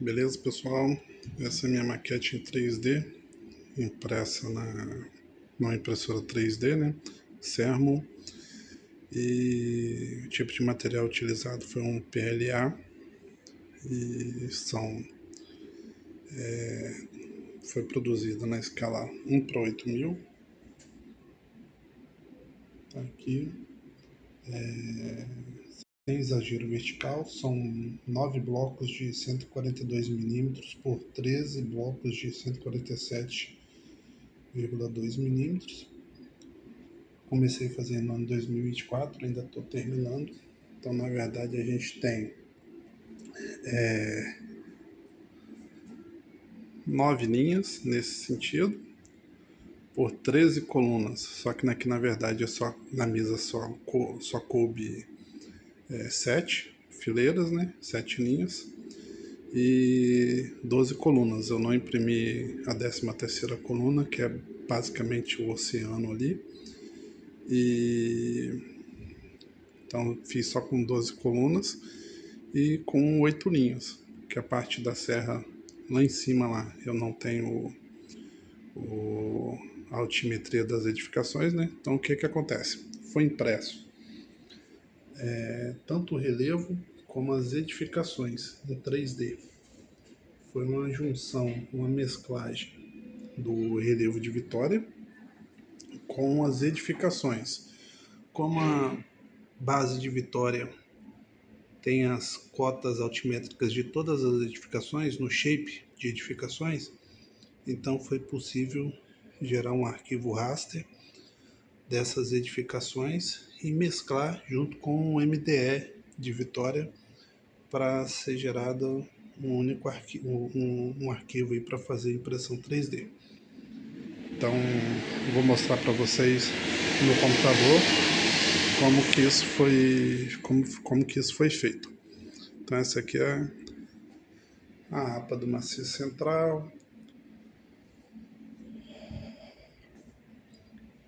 Beleza, pessoal? Essa é a minha maquete em 3D, impressa numa impressora 3D, né? Sermo. E o tipo de material utilizado foi um PLA e foi produzido na escala 1:8000. Tá aqui, sem exagero vertical, são 9 blocos de 142 milímetros por 13 blocos de 147,2 milímetros. Comecei fazendo no ano 2024, ainda estou terminando. Então, na verdade, a gente tem 9 linhas nesse sentido, por 13 colunas. Só que aqui, na verdade, na mesa só coube 7 fileiras, né? 7 linhas e 12 colunas. Eu não imprimi a 13ª coluna, que é basicamente o oceano ali. E então fiz só com 12 colunas e com 8 linhas, que a parte da serra lá em cima lá eu não tenho a altimetria das edificações, né? Então o que acontece? Foi impresso tanto o relevo como as edificações em 3D. Foi uma junção, uma mesclagem do relevo de Vitória com as edificações. Como a base de Vitória tem as cotas altimétricas de todas as edificações, no shape de edificações, então foi possível gerar um arquivo raster dessas edificações e mesclar junto com o MDE de Vitória para ser gerado um único arquivo, um arquivo para fazer impressão 3D. Então, eu vou mostrar para vocês no computador como que isso foi feito. Então, essa aqui é a APA do maciço central,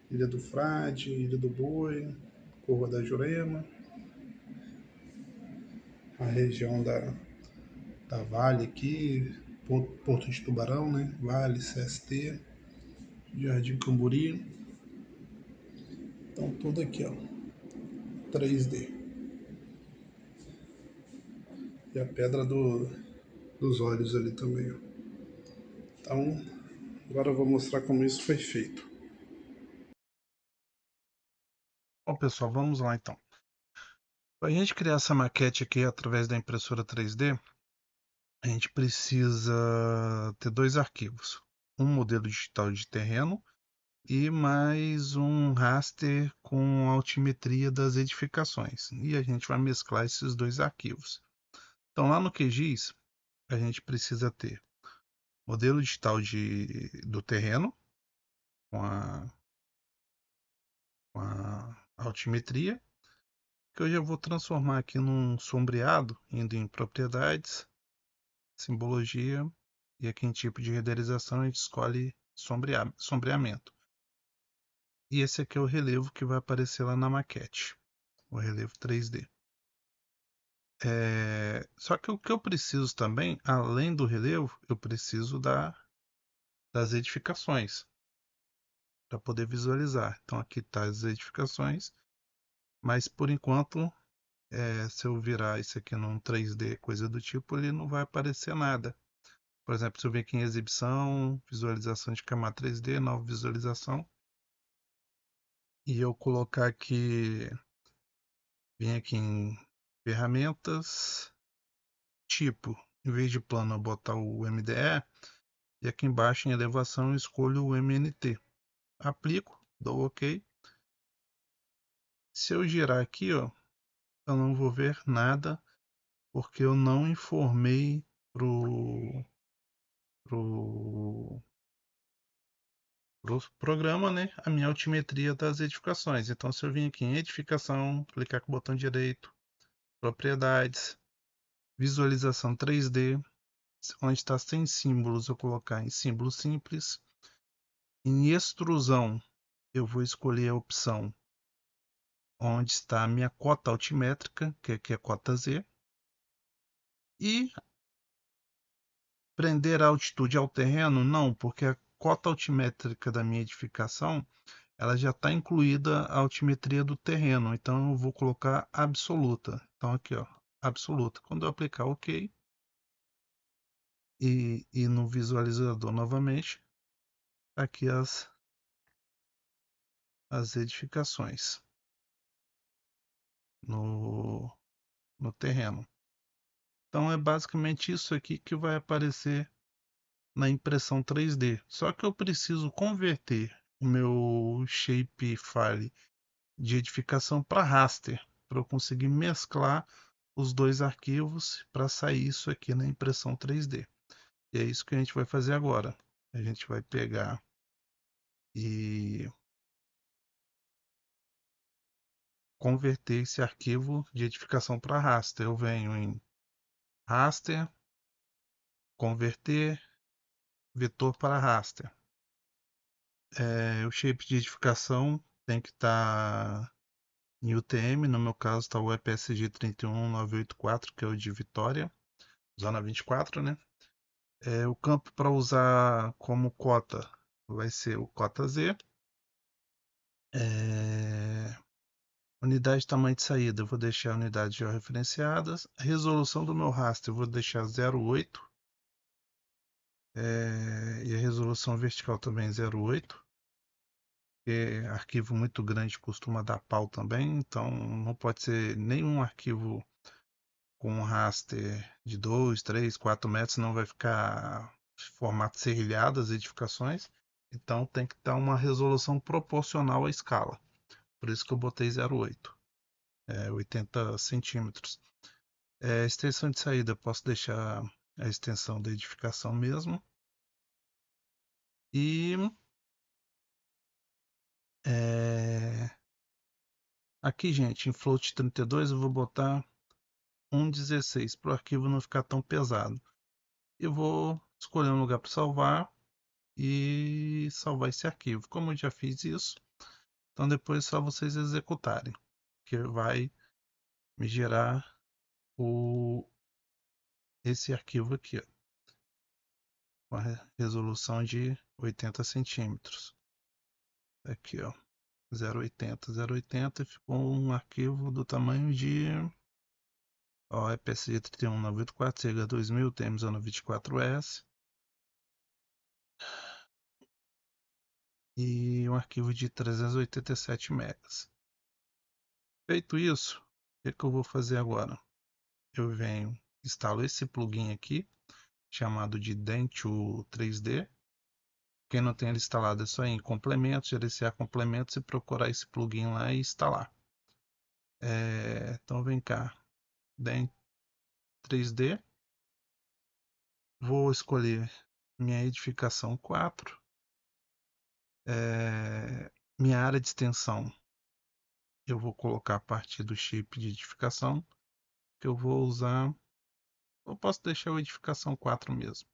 Ilha do Frade, Ilha do Boi, Curva da Jurema, a região da Vale aqui, Porto de Tubarão, né? Vale, CST, Jardim Camburi. Então tudo aqui, ó, 3D. E a pedra dos olhos ali também, ó. Então, agora eu vou mostrar como isso foi feito. Bom, pessoal, vamos lá então. Para a gente criar essa maquete aqui através da impressora 3D, a gente precisa ter dois arquivos. Um modelo digital de terreno e mais um raster com altimetria das edificações. E a gente vai mesclar esses dois arquivos. Então, lá no QGIS, a gente precisa ter modelo digital do terreno com a altimetria, que eu já vou transformar aqui num sombreado, indo em propriedades, simbologia, e aqui em tipo de renderização a gente escolhe sombreamento. E esse aqui é o relevo que vai aparecer lá na maquete, o relevo 3D. Só que o que eu preciso também, além do relevo, eu preciso das edificações para poder visualizar. Então aqui está as edificações, mas por enquanto, se eu virar isso aqui num 3D, coisa do tipo, ele não vai aparecer nada. Por exemplo, se eu vir aqui em exibição, visualização de camada 3D, nova visualização, e eu colocar aqui, vim aqui em ferramentas, tipo, em vez de plano eu botar o MDE, e aqui embaixo em elevação eu escolho o MNT. Aplico, dou OK. Se eu girar aqui, ó, eu não vou ver nada, porque eu não informei pro programa, né, a minha altimetria das edificações. Então, se eu vim aqui em edificação, clicar com o botão direito, propriedades, visualização 3D, onde está sem símbolos, eu colocar em símbolo simples. Em extrusão, eu vou escolher a opção onde está a minha cota altimétrica, que aqui é a cota Z. E Prender a altitude ao terreno? Não, porque a cota altimétrica da minha edificação ela já está incluída a altimetria do terreno, então eu vou colocar absoluta. Então aqui, ó, absoluta. Quando eu aplicar OK e no visualizador novamente, aqui as edificações no terreno. Então é basicamente isso aqui que vai aparecer na impressão 3D. Só que eu preciso converter o meu shapefile de edificação para raster, para eu conseguir mesclar os dois arquivos para sair isso aqui na impressão 3D. E é isso que a gente vai fazer agora. A gente vai pegar e converter esse arquivo de edificação para raster. Eu venho em raster, converter, vetor para raster. O shape de edificação tem que estar em UTM, no meu caso está o EPSG 31984, que é o de Vitória, zona 24, né? O campo para usar como cota vai ser o cota Z. Unidade de tamanho de saída, eu vou deixar unidades georreferenciadas. A resolução do meu raster, eu vou deixar 0,8. E a resolução vertical também 0,8. Porque arquivo muito grande costuma dar pau também, então não pode ser nenhum arquivo com um raster de 2, 3, 4 metros, não vai ficar formato serrilhado as edificações. Então tem que dar uma resolução proporcional à escala. Por isso que eu botei 0,8, 80 centímetros. Extensão de saída, posso deixar a extensão da edificação mesmo. E aqui, gente, em float 32 eu vou botar 1,16 para o arquivo não ficar tão pesado. Eu vou escolher um lugar para salvar e salvar esse arquivo. Como eu já fiz isso, então depois é só vocês executarem, que vai me gerar esse arquivo aqui, ó, com a resolução de 80 centímetros. Aqui, ó, 0,80 e ficou um arquivo do tamanho de EPSG 31984, CH 2000, TM024S e um arquivo de 387 megas. Feito isso, o que eu vou fazer agora? Eu venho, instalo esse plugin aqui, chamado de Dentio 3D. Quem não tem ele instalado é só ir em complementos, gerenciar complementos e procurar esse plugin lá e instalar. Então vem cá, Dentio 3D. Vou escolher minha edificação 4. Minha área de extensão eu vou colocar a partir do shape de edificação, que eu vou usar. Eu posso deixar o edificação 4 mesmo,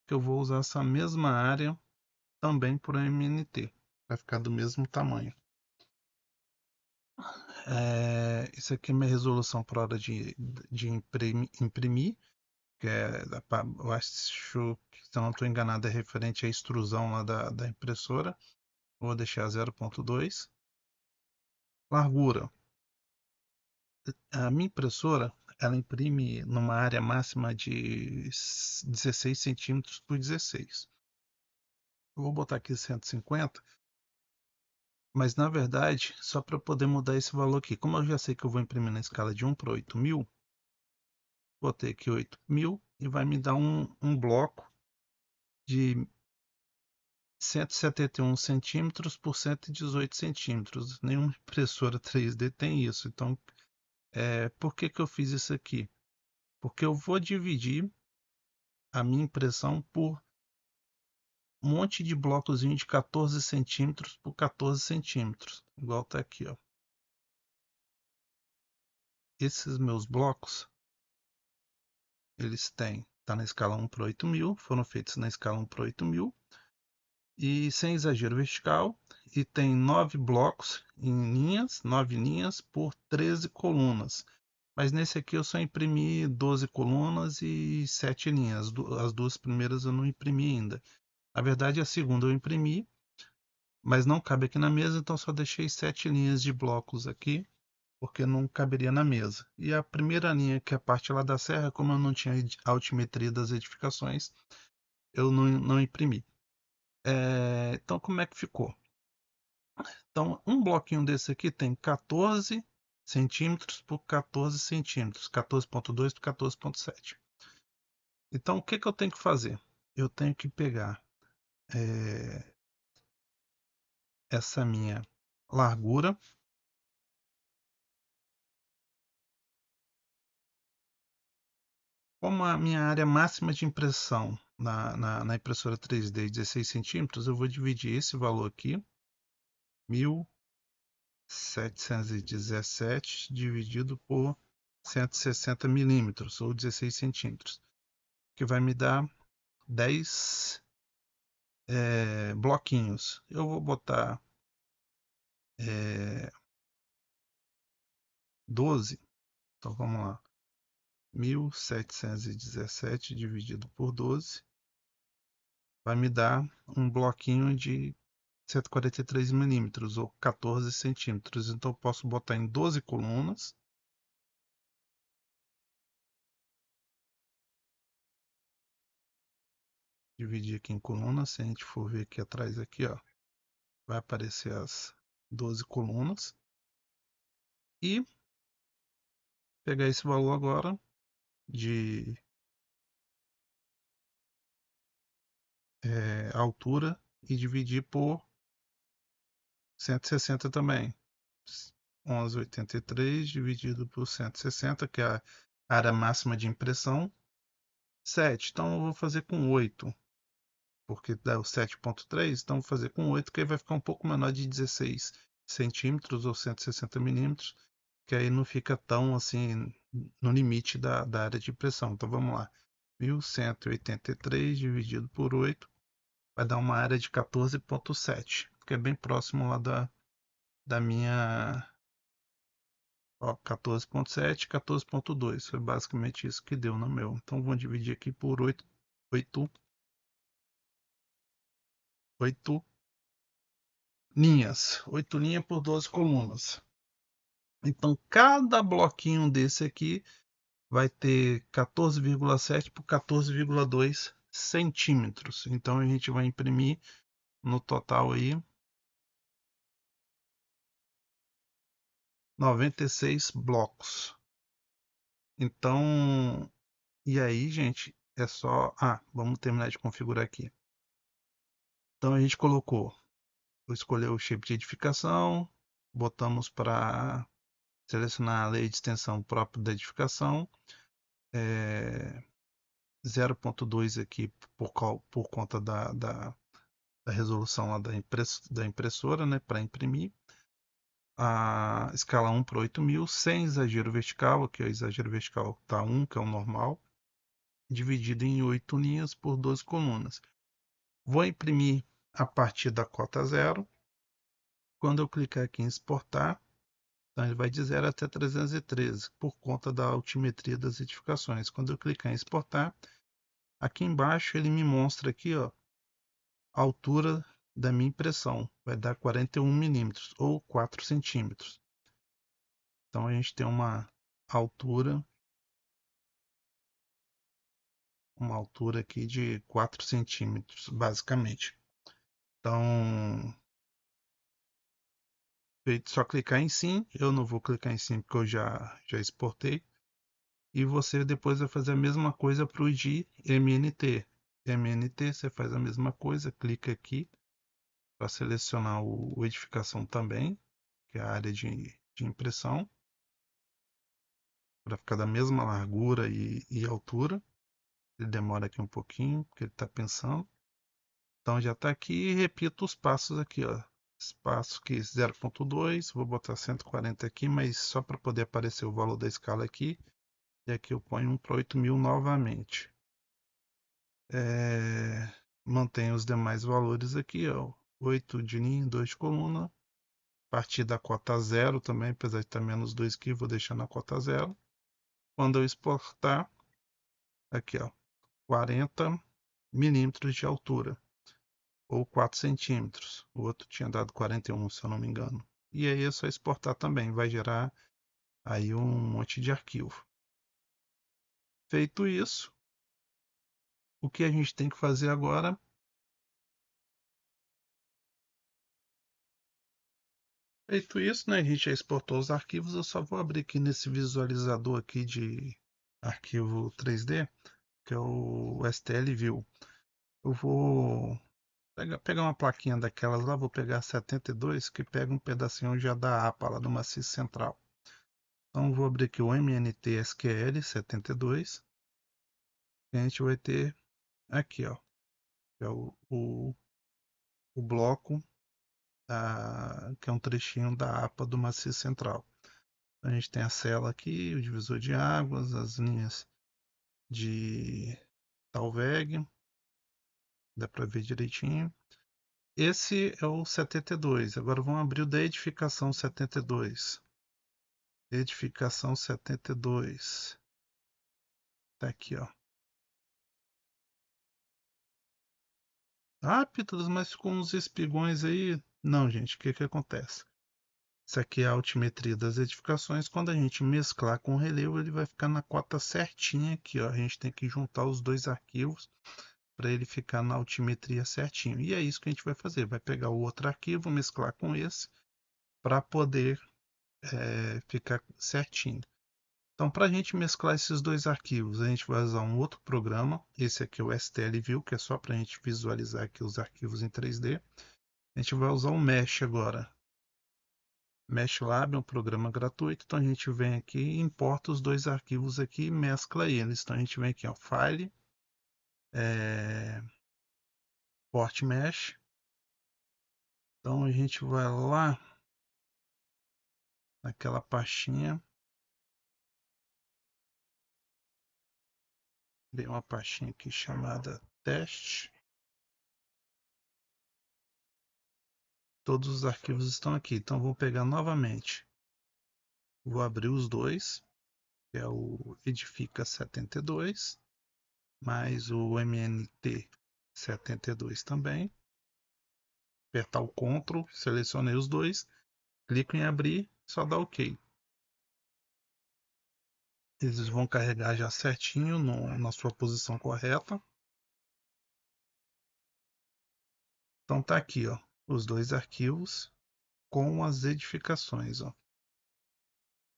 que eu vou usar essa mesma área também por MNT, vai ficar do mesmo tamanho. Isso aqui é minha resolução por hora de imprimir, que eu acho que, se eu não estou enganado, é referente à extrusão lá da impressora. Vou deixar 0,2. Largura. A minha impressora, ela imprime numa área máxima de 16 centímetros por 16. Eu vou botar aqui 150, mas na verdade, só para poder mudar esse valor aqui, como eu já sei que eu vou imprimir na escala de 1 para 8.000, botei aqui 8.000 e vai me dar um bloco de 171 centímetros por 118 centímetros. Nenhuma impressora 3D tem isso. Então, por que eu fiz isso aqui? Porque eu vou dividir a minha impressão por um monte de blocozinho de 14 centímetros por 14 centímetros. Igual tá aqui, ó. Esses meus blocos, eles tá na escala 1 para 8.000, foram feitos na escala 1 para 8.000 e sem exagero vertical, e tem 9 blocos em linhas, 9 linhas por 13 colunas. Mas nesse aqui eu só imprimi 12 colunas e 7 linhas. As duas primeiras eu não imprimi ainda. Na verdade, a segunda eu imprimi, mas não cabe aqui na mesa, então só deixei 7 linhas de blocos aqui, porque não caberia na mesa. E a primeira linha, que é a parte lá da serra, como eu não tinha altimetria das edificações, eu não imprimi. Então, como é que ficou? Então, um bloquinho desse aqui tem 14 centímetros por 14 centímetros, 14,2 por 14,7. Então, o que, que eu tenho que fazer? Eu tenho que pegar essa minha largura, como a minha área máxima de impressão na impressora 3D é 16 centímetros, eu vou dividir esse valor aqui, 1.717 dividido por 160 milímetros, ou 16 centímetros, que vai me dar 10 bloquinhos. Eu vou botar 12, então vamos lá. 1.717 dividido por 12 vai me dar um bloquinho de 143 milímetros, ou 14 centímetros. Então eu posso botar em 12 colunas. Dividir aqui em colunas. Se a gente for ver aqui atrás, aqui, ó, vai aparecer as 12 colunas. E pegar esse valor agora de altura e dividir por 160 também. 11,83 dividido por 160, que é a área máxima de impressão. 7. Então eu vou fazer com 8, porque dá o 7,3. Então eu vou fazer com 8, que aí vai ficar um pouco menor de 16 centímetros ou 160 milímetros, que aí não fica tão assim no limite da área de impressão. Então vamos lá. 1.183 dividido por 8 vai dar uma área de 14,7, que é bem próximo lá da minha. Ó, 14,7, 14,2. Foi basicamente isso que deu no meu. Então vou dividir aqui por 8 linhas. 8 linhas por 12 colunas. Então cada bloquinho desse aqui vai ter 14,7 por 14,2 centímetros. Então a gente vai imprimir no total aí 96 blocos. Então, e aí, gente, é só. Vamos terminar de configurar aqui. Então a gente colocou, vou escolher o shape de edificação, botamos para selecionar a lei de extensão própria da edificação, 0,2 aqui por conta da resolução lá da impressora, né, para imprimir. A escala 1 para 8.000, sem exagero vertical, aqui o exagero vertical está 1, que é o normal, dividido em 8 linhas por 12 colunas. Vou imprimir a partir da cota 0. Quando eu clicar aqui em exportar, então ele vai de 0 até 313, por conta da altimetria das edificações. Quando eu clicar em exportar, aqui embaixo ele me mostra aqui, ó, a altura da minha impressão. Vai dar 41 milímetros, ou 4 centímetros. Então a gente tem altura, uma altura aqui de 4 centímetros, basicamente. Então, só clicar em sim. Eu não vou clicar em sim porque eu já exportei. E você depois vai fazer a mesma coisa para o de MNT. MNT, você faz a mesma coisa, clica aqui para selecionar o edificação também, que é a área de impressão, para ficar da mesma largura e altura. Ele demora aqui um pouquinho, porque ele está pensando. Então já está aqui e repito os passos aqui, ó. Espaço aqui 0,2, vou botar 140 aqui, mas só para poder aparecer o valor da escala aqui. E aqui eu ponho 1 para 8.000 novamente. Mantenho os demais valores aqui, ó. 8 de linha, 2 de coluna. A partir da cota 0 também, apesar de estar menos 2 aqui, vou deixar na cota 0. quando eu exportar, aqui ó, 40 milímetros de altura, ou 4 centímetros. O outro tinha dado 41, se eu não me engano. E aí é só exportar também, vai gerar aí um monte de arquivo. Feito isso, o que a gente tem que fazer agora? Feito isso, né, a gente já exportou os arquivos, eu só vou abrir aqui nesse visualizador aqui de arquivo 3D, que é o STL View. Eu vou pegar uma plaquinha daquelas lá, vou pegar 72, que pega um pedacinho já da APA lá do maciço central. Então vou abrir aqui o MNT SQL 72, e a gente vai ter aqui, ó, que é o bloco, que é um trechinho da APA do maciço central. A gente tem a cela aqui, o divisor de águas, as linhas de Talveg, dá para ver direitinho. Esse é o 72. Agora vamos abrir o da edificação 72. Edificação 72. Tá aqui, ó. Ah, Petros, mas com uns espigões aí. Não, gente, o que que acontece? Isso aqui é a altimetria das edificações. Quando a gente mesclar com o relevo, ele vai ficar na cota certinha aqui, ó. A gente tem que juntar os dois arquivos para ele ficar na altimetria certinho. E é isso que a gente vai fazer. Vai pegar o outro arquivo, mesclar com esse, para poder ficar certinho. Então, para a gente mesclar esses dois arquivos, a gente vai usar um outro programa. Esse aqui é o STL View, que é só para a gente visualizar aqui os arquivos em 3D. A gente vai usar o Mesh agora. Mesh Lab é um programa gratuito, então a gente vem aqui, importa os dois arquivos aqui e mescla eles. Então a gente vem aqui, ó, File, Port Mesh. Então a gente vai lá naquela pastinha, vem uma pastinha aqui chamada Teste. Todos os arquivos estão aqui, então vou pegar novamente. Vou abrir os dois, que é o Edifica 72, mais o MNT 72 também. Apertar o Ctrl, selecionei os dois, clico em abrir, só dá OK. Eles vão carregar já certinho na sua posição correta. Então tá aqui, ó, os dois arquivos com as edificações, ó.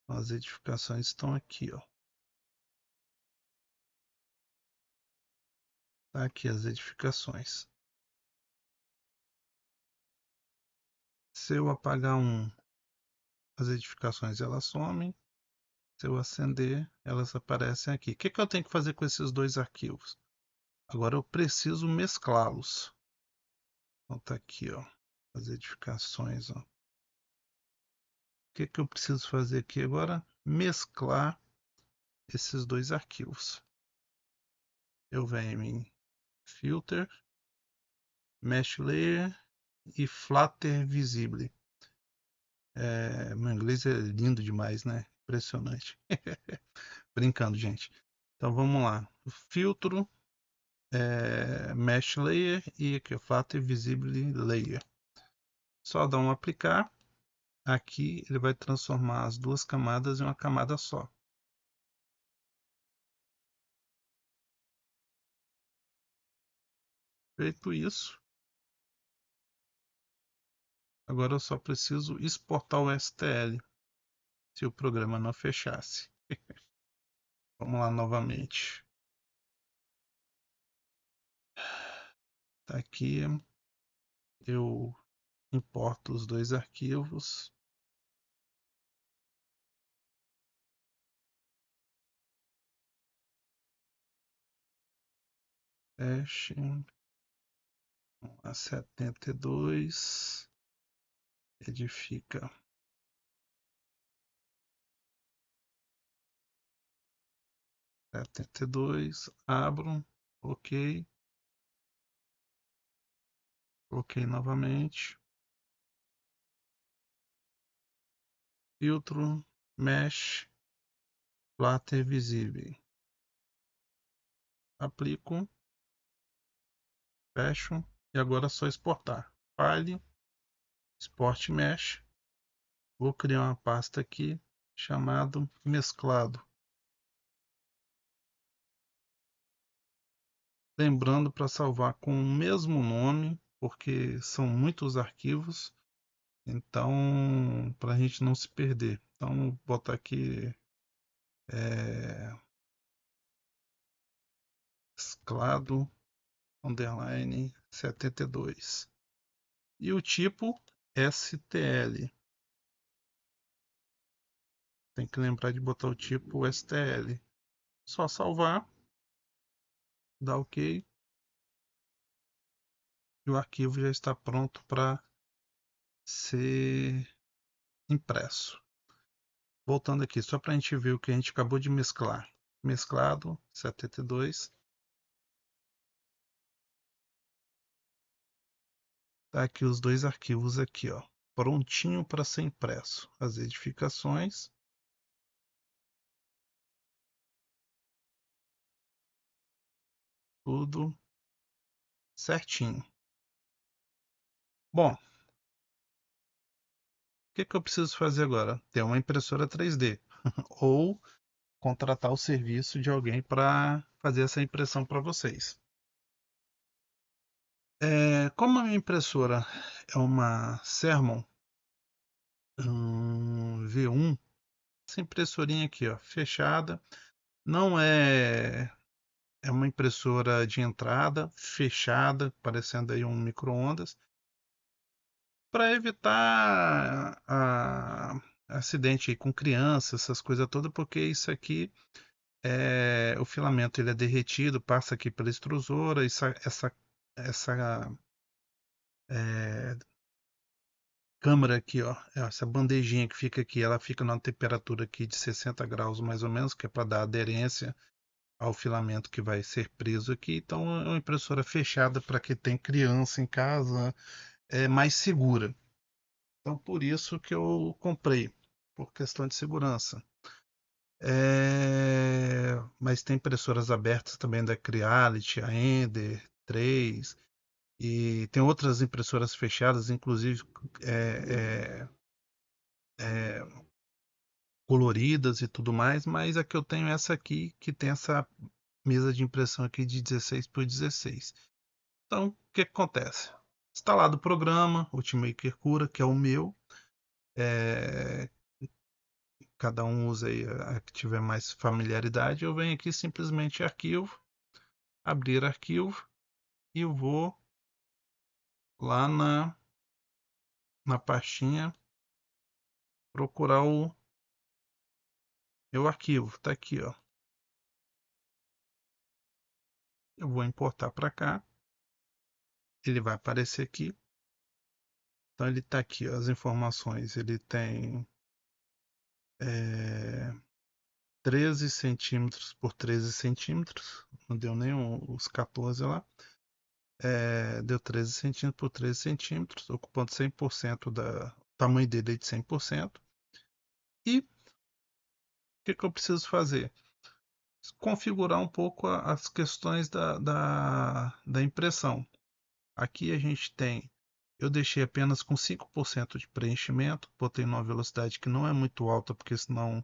As edificações estão aqui, ó. Tá aqui as edificações. Se eu apagar um, as edificações elas somem. Se eu acender, elas aparecem aqui. O que eu tenho que fazer com esses dois arquivos? Agora eu preciso mesclá-los. Então tá aqui, ó, as edificações, ó. O que eu preciso fazer aqui agora? Mesclar esses dois arquivos. Eu venho em Filter, Mesh Layer e Flatter Visible. Meu inglês é lindo demais, né? Impressionante. Brincando, gente. Então vamos lá. Filtro, Mesh Layer e aqui, Flatter Visible Layer. Só dá um aplicar. Aqui ele vai transformar as duas camadas em uma camada só. Feito isso, agora eu só preciso exportar o STL, se o programa não fechasse. Vamos lá novamente. Tá aqui, eu importo os dois arquivos. Hash a 72 edifica 72, abro, ok, ok novamente, filtro, mesh, Flutter visível. Aplico, fecho e agora é só exportar. File, Export Mesh. Vou criar uma pasta aqui chamado mesclado. Lembrando para salvar com o mesmo nome, porque são muitos arquivos, então para a gente não se perder. Então vou botar aqui mesclado underline 72 e o tipo STL. Tem que lembrar de botar o tipo STL. Só salvar, dar OK e o arquivo já está pronto para ser impresso. Voltando aqui, só para a gente ver o que a gente acabou de mesclar. Mesclado 72. Tá aqui os dois arquivos aqui, ó, prontinho para ser impresso. As edificações. Tudo certinho. Bom, o que eu preciso fazer agora? Ter uma impressora 3D ou contratar o serviço de alguém para fazer essa impressão para vocês. Como a minha impressora é uma Sermon V1, essa impressorinha aqui, ó, fechada, não é uma impressora de entrada fechada, parecendo aí um micro-ondas, para evitar acidente aí com criança, essas coisas todas, porque isso aqui o filamento ele é derretido, passa aqui pela extrusora, essa câmara aqui, ó, essa bandejinha que fica aqui, ela fica numa temperatura aqui de 60 graus mais ou menos, que é para dar aderência ao filamento que vai ser preso aqui. Então é uma impressora fechada para quem tem criança em casa, é mais segura. Então por isso que eu comprei, por questão de segurança. Mas tem impressoras abertas também da Creality, a Ender 3, e tem outras impressoras fechadas, inclusive é, é, coloridas e tudo mais, mas a que eu tenho é essa aqui, que tem essa mesa de impressão aqui de 16 por 16. Então, o que acontece? Instalado o programa, Ultimaker Cura, que é o meu, cada um usa aí a que tiver mais familiaridade. Eu venho aqui simplesmente arquivo, abrir arquivo, e eu vou lá na pastinha procurar o meu arquivo. Tá aqui, ó. Eu vou importar para cá. Ele vai aparecer aqui. Então ele tá aqui, ó, as informações. Ele tem 13 centímetros por 13 centímetros. Não deu nem os 14 lá. Deu 13 centímetros por 13 centímetros, ocupando 100% da... O tamanho dele é de 100%. E o que eu preciso fazer? Configurar um pouco as questões da impressão. Aqui a gente tem, eu deixei apenas com 5% de preenchimento, botei numa velocidade que não é muito alta, porque senão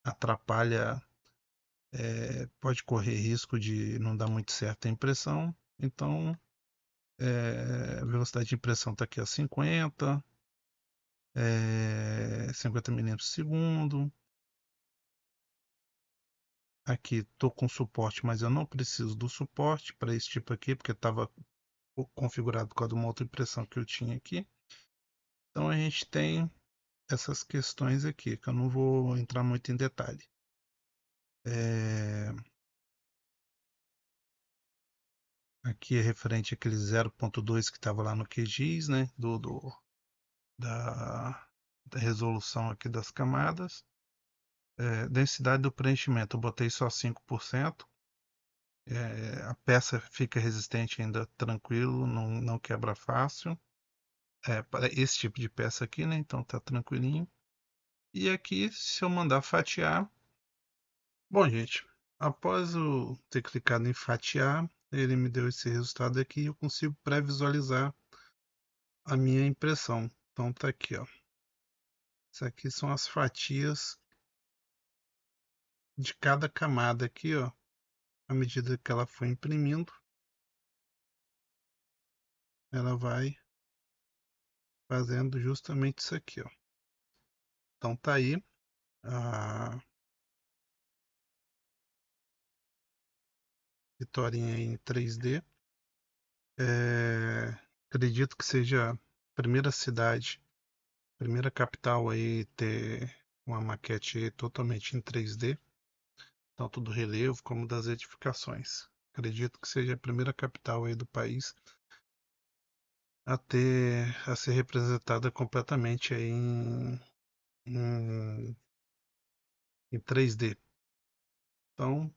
atrapalha, pode correr risco de não dar muito certo a impressão. Então, a velocidade de impressão está aqui a 50 milímetros por segundo. Aqui estou com suporte, mas eu não preciso do suporte para esse tipo aqui, porque estava configurado por causa de uma outra impressão que eu tinha aqui. Então a gente tem essas questões aqui, que eu não vou entrar muito em detalhe. Aqui é referente àquele 0.2 que estava lá no QGIS, né? Da resolução aqui das camadas. Densidade do preenchimento, eu botei só 5%. A peça fica resistente ainda tranquilo, não quebra fácil. Para esse tipo de peça aqui, né? Então tá tranquilinho. E aqui, se eu mandar fatiar, bom, gente, após eu ter clicado em fatiar, ele me deu esse resultado aqui e eu consigo pré-visualizar a minha impressão. Então tá aqui, ó. Isso aqui são as fatias de cada camada aqui, ó. À medida que ela for imprimindo, ela vai fazendo justamente isso aqui, ó. Então tá aí a Vitorinha em 3D. Acredito que seja a primeira cidade, primeira capital aí ter uma maquete totalmente em 3D, tanto do relevo como das edificações. Acredito que seja a primeira capital aí do país a ser representada completamente aí em, em 3D. Então,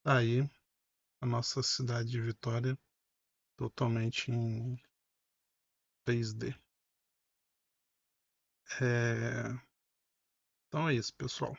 tá aí a nossa cidade de Vitória totalmente em 3D. Então é isso, pessoal.